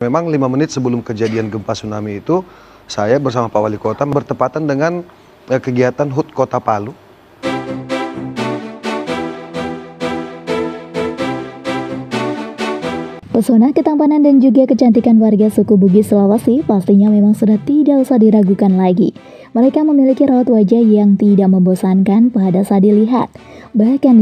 Memang 5 menit sebelum kejadian gempa tsunami itu, saya bersama Pak Wali Kota bertepatan dengan kegiatan HUT Kota Palu. Pesona ketampanan dan juga kecantikan warga suku Bugis Sulawesi pastinya memang sudah tidak usah diragukan lagi. Mereka memiliki raut wajah yang tidak membosankan pada saat dilihat. Bahkan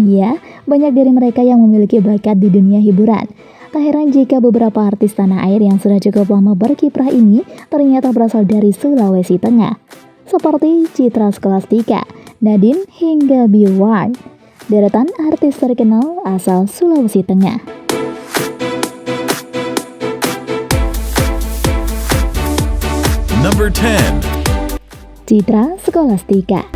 banyak dari mereka yang memiliki bakat di dunia hiburan. Tak heran jika beberapa artis tanah air yang sudah cukup lama berkiprah ini ternyata berasal dari Sulawesi Tengah. Seperti Citra Scholastika, Nadine hingga Bjorn. Deretan artis terkenal asal Sulawesi Tengah. Number 10. Citra Scholastika.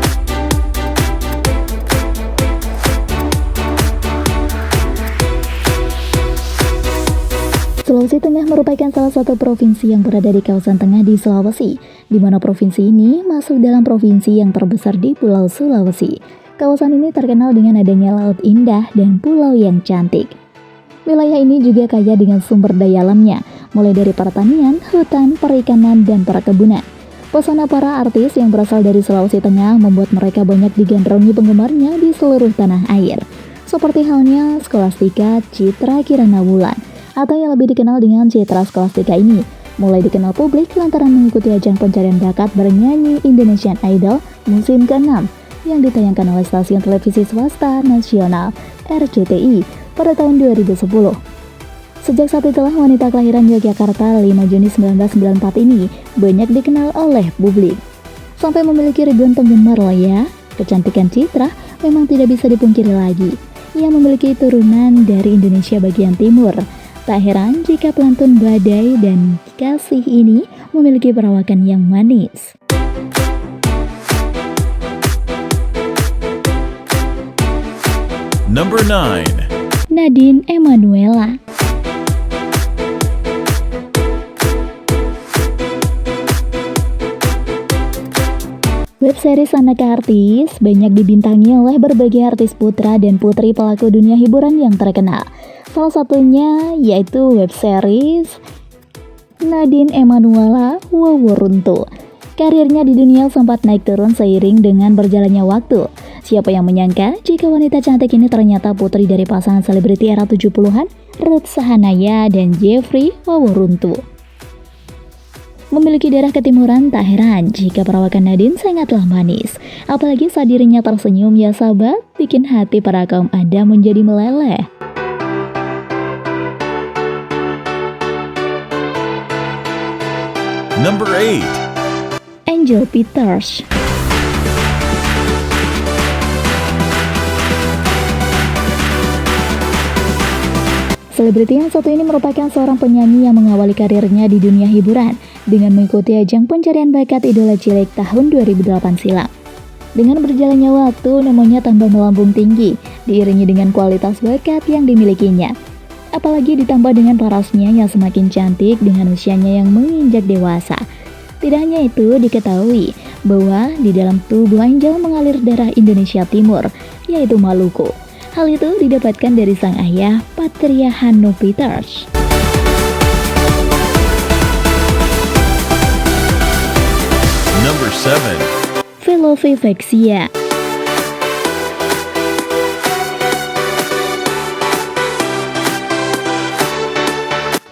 Sulawesi Tengah merupakan salah satu provinsi yang berada di kawasan tengah di Sulawesi, di mana provinsi ini masuk dalam provinsi yang terbesar di Pulau Sulawesi. Kawasan ini terkenal dengan adanya laut indah dan pulau yang cantik. Wilayah ini juga kaya dengan sumber daya alamnya, mulai dari pertanian, hutan, perikanan, dan perkebunan. Pesona para artis yang berasal dari Sulawesi Tengah membuat mereka banyak digandrungi penggemarnya di seluruh tanah air. Seperti halnya Scholastika Citra Kirana Wulan, atau yang lebih dikenal dengan Citra Scholastika ini, mulai dikenal publik lantaran mengikuti ajang pencarian bakat bernyanyi Indonesian Idol musim ke-6 yang ditayangkan oleh stasiun televisi swasta nasional RCTI pada tahun 2010. Sejak saat itulah wanita kelahiran Yogyakarta 5 Juni 1994 ini banyak dikenal oleh publik. Sampai memiliki ribuan penggemar loh ya. Kecantikan Citra memang tidak bisa dipungkiri lagi. Ia memiliki turunan dari Indonesia bagian timur. Tak heran jika pelantun badai dan kasih ini memiliki perawakan yang manis. Number 9. Nadine Emanuela. Web series Anak Artis banyak dibintangi oleh berbagai artis putra dan putri pelaku dunia hiburan yang terkenal. Salah satunya yaitu web series Nadine Emanuela Wawuruntu. Karirnya di dunia sempat naik turun seiring dengan berjalannya waktu. Siapa yang menyangka jika wanita cantik ini ternyata putri dari pasangan selebriti era 70-an, Ruth Sahanaya dan Jeffrey Wawuruntu. Memiliki darah ketimuran, tak heran jika perawakan Nadine sangatlah manis. Apalagi saat dirinya tersenyum ya sahabat, bikin hati para kaum Adam menjadi meleleh. Number 8. Angel Peters. Selebriti yang satu ini merupakan seorang penyanyi yang mengawali karirnya di dunia hiburan dengan mengikuti ajang pencarian bakat idola cilik tahun 2008 silam. Dengan berjalannya waktu, namanya tambah melambung tinggi, diiringi dengan kualitas bakat yang dimilikinya. Apalagi ditambah dengan parasnya yang semakin cantik dengan usianya yang menginjak dewasa. Tidak hanya itu, diketahui bahwa di dalam tubuh Angel mengalir darah Indonesia Timur, yaitu Maluku. Hal itu didapatkan dari sang ayah, Patria Hannu Peters. Number 7. Velovivexia.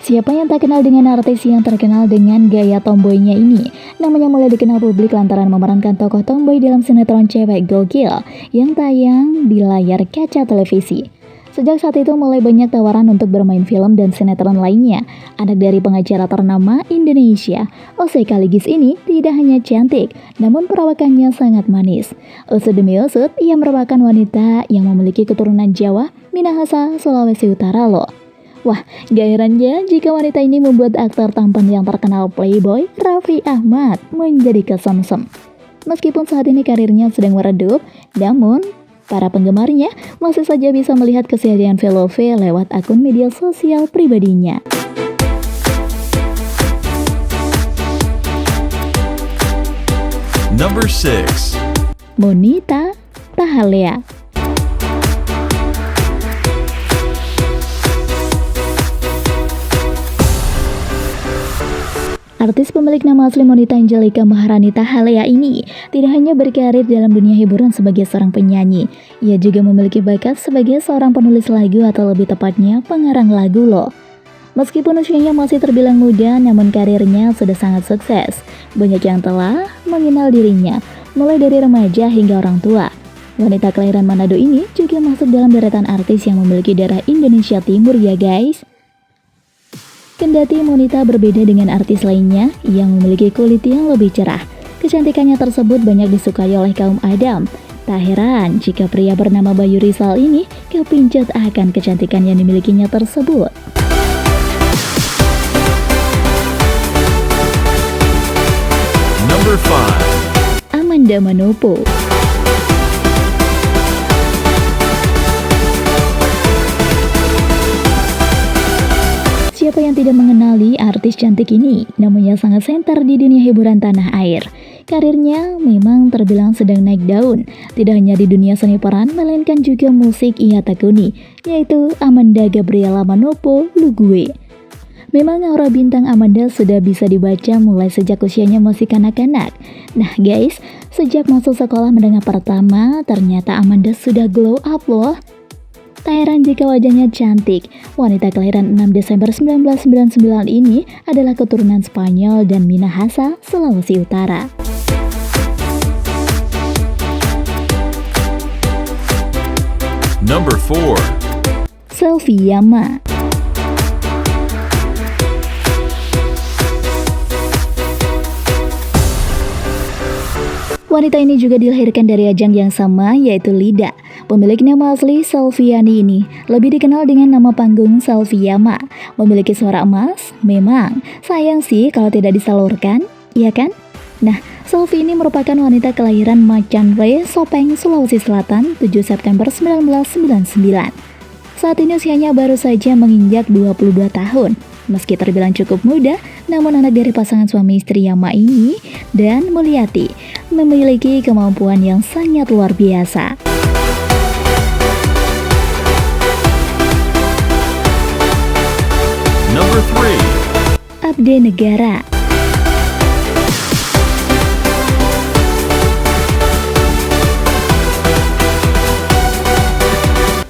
Siapa yang tak kenal dengan artis yang terkenal dengan gaya tomboynya ini? Namanya mulai dikenal publik lantaran memerankan tokoh tomboy dalam sinetron Cewek Gokil yang tayang di layar kaca televisi. Sejak saat itu mulai banyak tawaran untuk bermain film dan sinetron lainnya. Anak dari pengacara ternama Indonesia, Ose Kaligis ini tidak hanya cantik, namun perawakannya sangat manis. Usut demi usut, ia merupakan wanita yang memiliki keturunan Jawa, Minahasa, Sulawesi Utara loh. Wah, gak herannya jika wanita ini membuat aktor tampan yang terkenal playboy Raffi Ahmad menjadi kesemsem. Meskipun saat ini karirnya sedang meredup, namun para penggemarnya masih saja bisa melihat keseharian Velove lewat akun media sosial pribadinya. Number 6. Monita Tahalea. Artis pemilik nama asli Monita Angelica Maharanita Halea ini tidak hanya berkarir dalam dunia hiburan sebagai seorang penyanyi, ia juga memiliki bakat sebagai seorang penulis lagu atau lebih tepatnya pengarang lagu loh. Meskipun usianya masih terbilang muda, namun karirnya sudah sangat sukses. Banyak yang telah mengenal dirinya, mulai dari remaja hingga orang tua. Wanita kelahiran Manado ini juga masuk dalam deretan artis yang memiliki darah Indonesia Timur ya guys. Kendati Monita berbeda dengan artis lainnya yang memiliki kulit yang lebih cerah, kecantikannya tersebut banyak disukai oleh kaum Adam. Tak heran jika pria bernama Bayu Rizal ini kepincut akan kecantikan yang dimilikinya tersebut. Number 5. Amanda Manopo. Siapa yang tidak mengenali artis cantik ini? Namanya sangat senter di dunia hiburan tanah air. Karirnya memang terbilang sedang naik daun. Tidak hanya di dunia seni peran, melainkan juga musik ia tekuni, yaitu Amanda Gabriela Manopo Lugue. Memang aura bintang Amanda sudah bisa dibaca mulai sejak usianya masih kanak-kanak. Nah guys, sejak masuk sekolah menengah pertama, ternyata Amanda sudah glow up loh. Tak heran jika wajahnya cantik. Wanita kelahiran 6 Desember 1999 ini adalah keturunan Spanyol dan Minahasa, Sulawesi Utara. Number 4. Selvi Yama. Wanita ini juga dilahirkan dari ajang yang sama, yaitu Lida. Pemilik nama asli Selviani ini lebih dikenal dengan nama panggung Selvi Yama. Memiliki suara emas, memang sayang sih kalau tidak disalurkan, iya kan? Nah, Selvi ini merupakan wanita kelahiran Macanre, Sopeng, Sulawesi Selatan, 7 September 1999. Saat ini usianya baru saja menginjak 22 tahun. Meski terbilang cukup muda, namun anak dari pasangan suami istri Yama ini dan Mulyati memiliki kemampuan yang sangat luar biasa. Number 3. Abde Negara.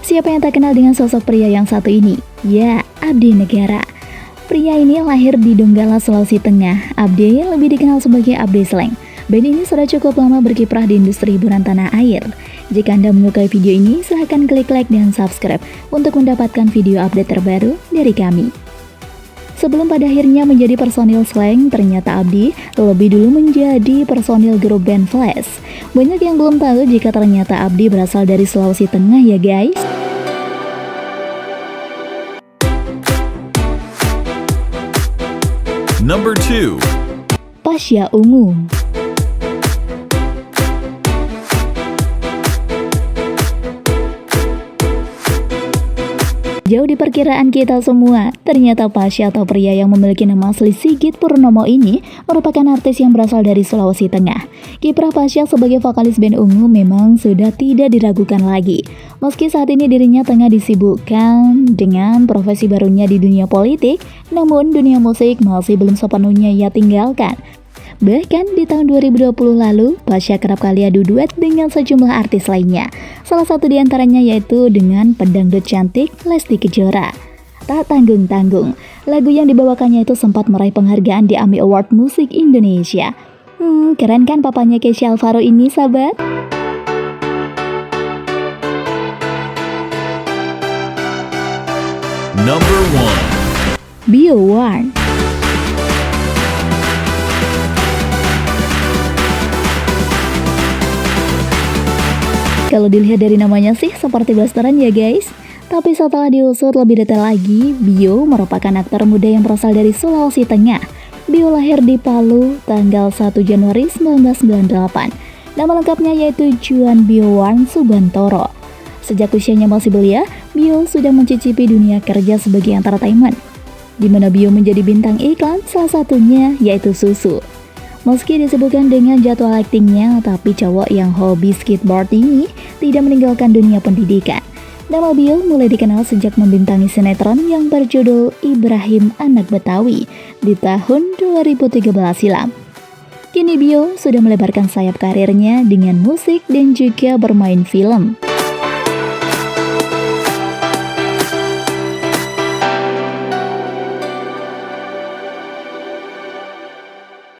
Siapa yang tak kenal dengan sosok pria yang satu ini? Ya, Abde Negara. Pria ini lahir di Donggala, Sulawesi Tengah. Abde lebih dikenal sebagai Abde Sleng. Band ini sudah cukup lama berkiprah di industri hiburan tanah air. Jika Anda menyukai video ini, silahkan klik like dan subscribe untuk mendapatkan video update terbaru dari kami. Sebelum pada akhirnya menjadi personil Sleng, ternyata Abdi lebih dulu menjadi personil grup band Flash. Banyak yang belum tahu jika ternyata Abdi berasal dari Sulawesi Tengah ya guys. Number 2. Pasha Ungu. Jauh di perkiraan kita semua, ternyata Pasha atau pria yang memiliki nama asli Sigit Purnomo ini merupakan artis yang berasal dari Sulawesi Tengah. Kiprah Pasha sebagai vokalis band Ungu memang sudah tidak diragukan lagi. Meski saat ini dirinya tengah disibukkan dengan profesi barunya di dunia politik, namun dunia musik masih belum sepenuhnya ia tinggalkan. Bahkan di tahun 2020 lalu, Pasha kerap kali adu duet dengan sejumlah artis lainnya. Salah satu di antaranya yaitu dengan pedangdut cantik Lesti Kejora. Tak tanggung-tanggung, lagu yang dibawakannya itu sempat meraih penghargaan di AMI Award Musik Indonesia. Keren kan papanya Kesha Alvaro ini, sahabat? Number 1. Bio Warn. Kalau dilihat dari namanya sih seperti blasteran ya guys. Tapi setelah diusut lebih detail lagi, Bio merupakan aktor muda yang berasal dari Sulawesi Tengah. Bio lahir di Palu tanggal 1 Januari 1998. Nama lengkapnya yaitu Juan Bio Warn Subantoro. Sejak usianya masih belia, Bio sudah mencicipi dunia kerja sebagai entertainment, di mana Bio menjadi bintang iklan, salah satunya yaitu susu. Meski disibukkan dengan jadwal aktingnya, tapi cowok yang hobi skateboard ini tidak meninggalkan dunia pendidikan. Nama Bio mulai dikenal sejak membintangi sinetron yang berjudul Ibrahim Anak Betawi di tahun 2013 silam. Kini Bio sudah melebarkan sayap karirnya dengan musik dan juga bermain film.